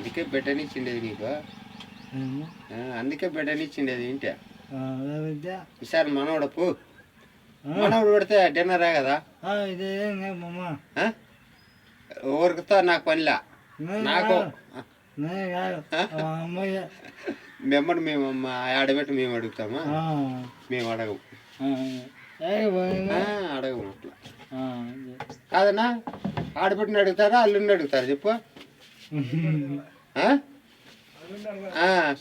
అందుకే బిడ్డనిచ్చిండేది నీకు. అందుకే బిడ్డనిచ్చిండేది ఏంటి ఈసారి మనవడు పో. మనవడు పెడితే డిన్నరే కదా. ఊరికితో నాకు పనిలా. నాకు మెమ్మడు మేము ఆడబెట్టి మేము అడుగుతామా? మేము అడగము. అడగము అట్లా కాదన్నా. ఆడబెట్టిని అడుగుతారా అల్లుండి అడుగుతారా చెప్పు?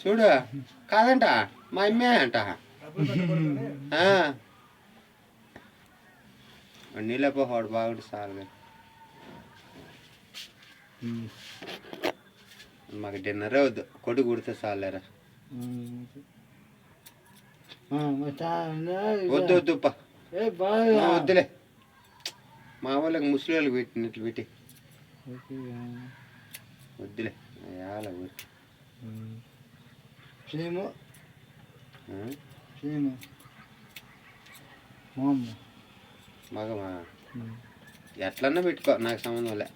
చూడు కాదంట మా అమ్మే అంట. నీళ్ళపో వాడు బాగుంటుంది చాలు. మాకు డిన్నరే వద్దు, కొడుకు కుడితే చాలేరా. వద్దు వద్దుప్ప వద్దులే. మా వాళ్ళకి ముసలి వాళ్ళకి పెట్టినట్లు పెట్టి వద్దులే. మగమా ఎట్లన్నా పెట్టుకో, నాకు సంబంధం లే.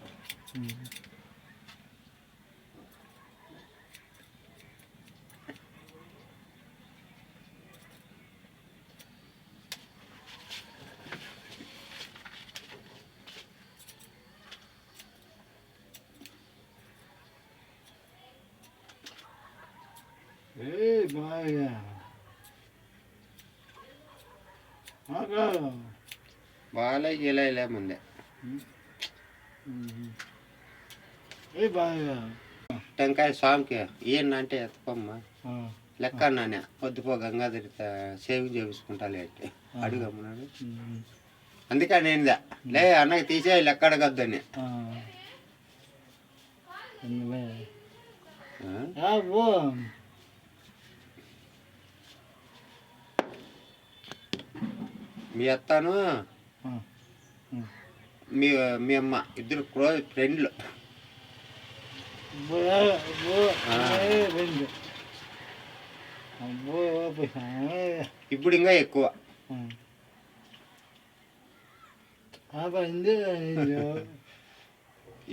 బాగా ఇలా ముందే టెంకాయ స్వామికి ఏంటంటే ఎత్తుకోమ్మా లెక్క అన్నానే. పొద్దుపో గంగాధరి సేవింగ్ చేపించుకుంటాలే అంటే అడుగమ్మన్నాడు. అందుకే నేనుదా లే అన్నకి తీసే లెక్క అడగద్దని. మీ అత్తను మీ అమ్మ ఇద్దరు క్లోజ్ ఫ్రెండ్లు. ఇప్పుడు ఇంకా ఎక్కువ.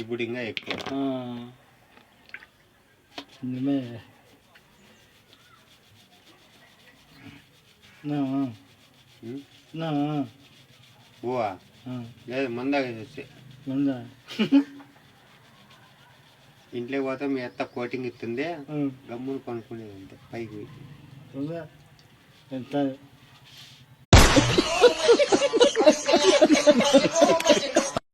ఇప్పుడు ఇంకా ఎక్కువ. ఓవా లేదు మందాగా చూస్తే ఇంట్లోకి పోతే మీ అత్త కోటింగ్ ఇస్తుంది, గమ్మును కొనుక్కునేది అంతే పైకి పోయి.